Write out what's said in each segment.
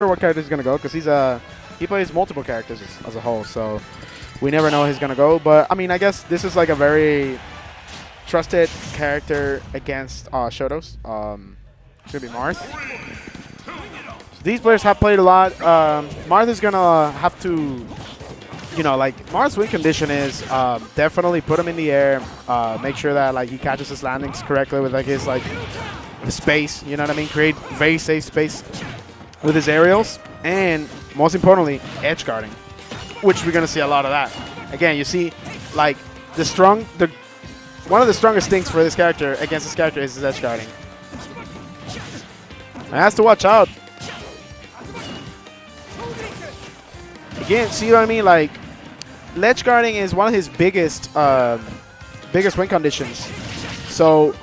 sure what character he's gonna go because he plays multiple characters as a whole, so we never know he's gonna go. But I mean, I guess this is like a very trusted character against Shotos. It's gonna be Marth. So these players have played a lot. Marth is gonna have to, like Marth's win condition is definitely put him in the air, make sure that like he catches his landings correctly with like his space. You know what I mean? Create very safe space with his aerials, and most importantly, edge guarding, which we're gonna see a lot of that. Again, you see, like one of the strongest things for this character against this character is his edge guarding. He has to watch out. Again, see what I mean? Like, ledge guarding is one of his biggest win conditions. So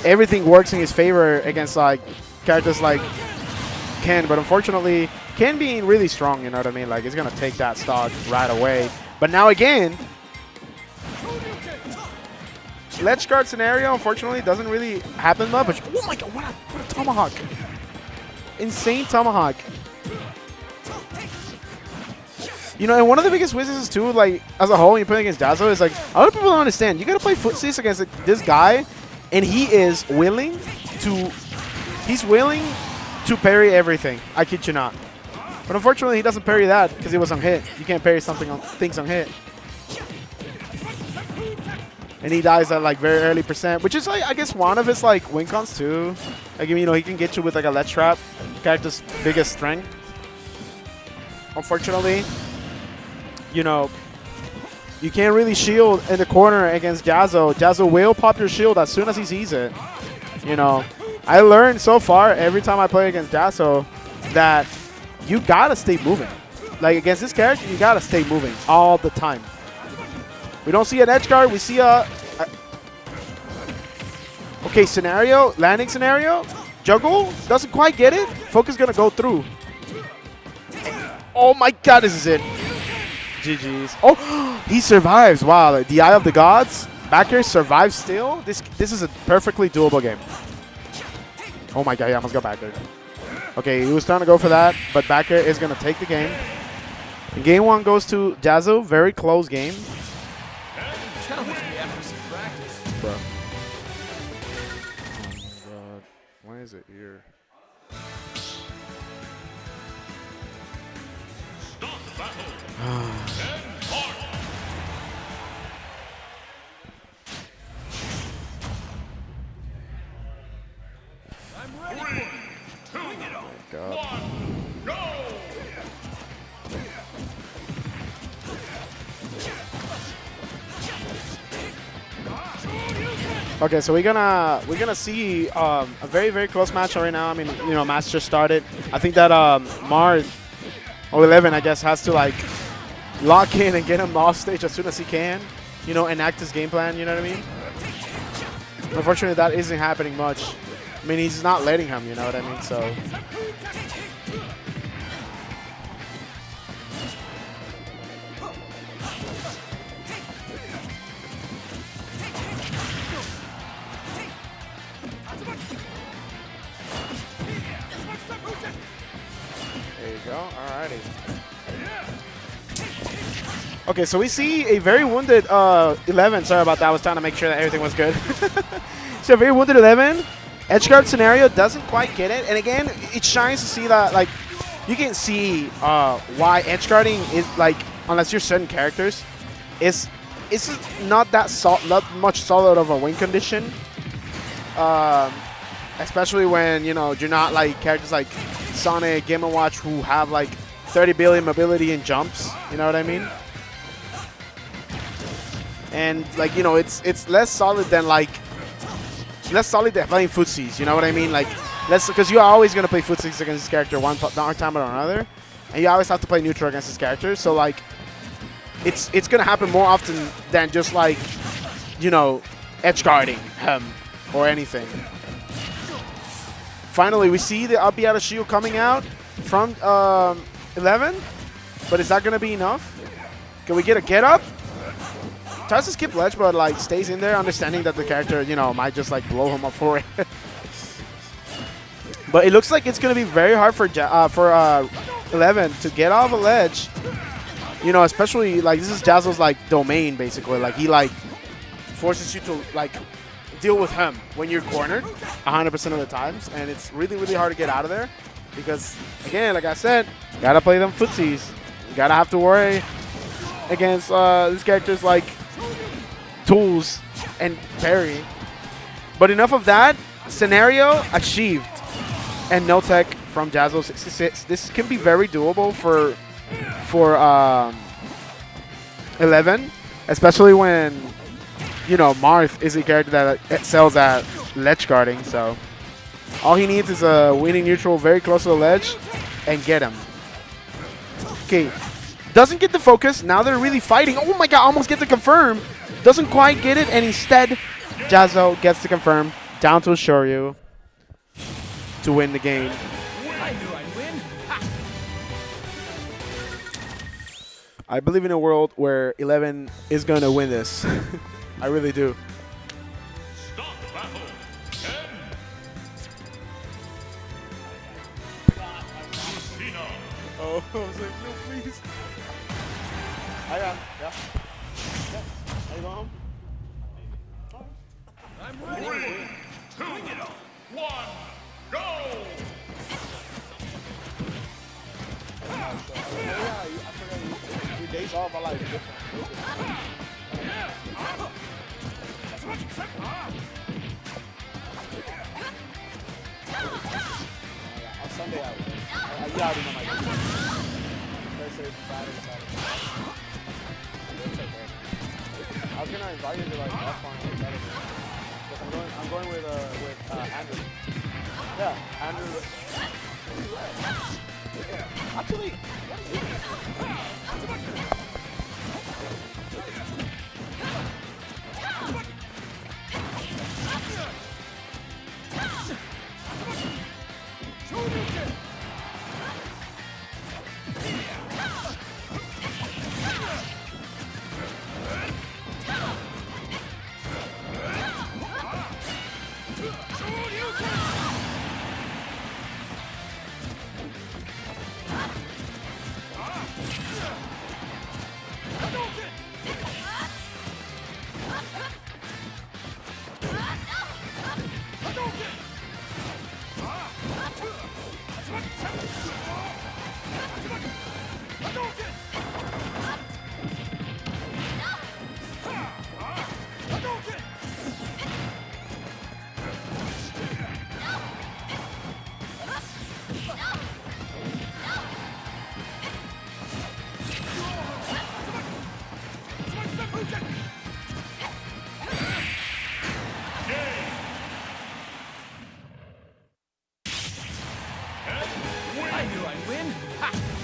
everything works in his favor against like characters like Ken, but unfortunately, Ken being really strong, you know what I mean? Like, it's gonna take that stock right away. But now again, ledge guard scenario, unfortunately, doesn't really happen much. Oh my god, what a tomahawk. Insane tomahawk. And one of the biggest weaknesses too, like, as a whole, when you're playing against Jahzz0, is like, a lot of people don't understand. You gotta play footsies against this guy, and he is willing to parry everything. I kid you not. But unfortunately, he doesn't parry that because he was on hit. You can't parry things on hit. And he dies at like very early percent, which is like, I guess, one of his like win cons too. Like, he can get you with like a ledge trap, character's biggest strength. Unfortunately, you can't really shield in the corner against Jahzz0. Jahzz0 will pop your shield as soon as he sees it. I learned so far every time I play against Jahzz0 that you gotta stay moving. Like, against this character, you gotta stay moving all the time. We don't see an edge guard. We see okay, scenario, landing scenario. Juggle doesn't quite get it. Focus gonna go through. Oh my god, this is it. GG's. Oh, he survives. Wow, the Eye of the Gods. Back air survives still. This is a perfectly doable game. Oh my god, he almost got back there. Okay, he was trying to go for that, but back air is going to take the game. And game one goes to Jahzz0. Very close game. Bro. Oh my god. Why is it here? Okay, so we're gonna see a very, very close match right now. I mean, match just started. I think that Marth or 11, I guess, has to like lock in and get him off stage as soon as he can. Enact his game plan. You know what I mean? Unfortunately, that isn't happening much. I mean, he's not letting him. You know what I mean? So. There you go. Alrighty. Okay, so we see a very wounded 11. Sorry about that. I was trying to make sure that everything was good. So a very wounded 11. Edge guard scenario doesn't quite get it. And again, it shines to see that, like, you can see why edge guarding is, like, unless you're certain characters, it's not that not much solid of a win condition. Especially when, you're not like characters like Sonic, Game & Watch who have like 30 billion mobility and jumps. You know what I mean? And like, it's less solid than playing footsies. You know what I mean? Like, because you're always gonna play footsies against this character one time or another, and you always have to play neutral against this character. So like, it's gonna happen more often than just like, edge guarding him or anything. Finally, we see the up out of shield coming out from 11, but is that gonna be enough? Can we get a get up? Tries to skip ledge, but like stays in there, understanding that the character, might just like blow him up for it. But it looks like it's going to be very hard for 11 to get off a ledge. You know, especially like this is Jahzz0's like domain basically. Like he like forces you to like deal with him when you're cornered 100% of the times, and it's really, really hard to get out of there because, again, like I said, you gotta play them footsies. You gotta have to worry against these characters like Tools and Parry. But enough of that. Scenario achieved, and no tech from Jahzz0. This can be very doable for 11, especially when, you know, Marth is a character that excels at ledge guarding, so all he needs is a winning neutral very close to the ledge and get him. Okay, doesn't get the focus. Now they're really fighting. Oh my god, almost get to confirm. Doesn't quite get it, and instead Jahzz0 gets to confirm down to a Shoryu to win the game. I knew I'd win. I believe in a world where 11 is going to win this. I really do. Stop battle. 10. Lucina. Oh, I was like, no, please. I am. Yeah. Are you going home? I'm ready. 3, 2, 1, go! Yeah, I forgot your days off are like different. On Sunday I will. Yeah, I already know my days. Thursday, Friday, Saturday. It's okay. I was gonna invite you to like F1 on Saturday. I'm going with Andrew. Yeah, Andrew. Actually, I knew I'd win. Ha!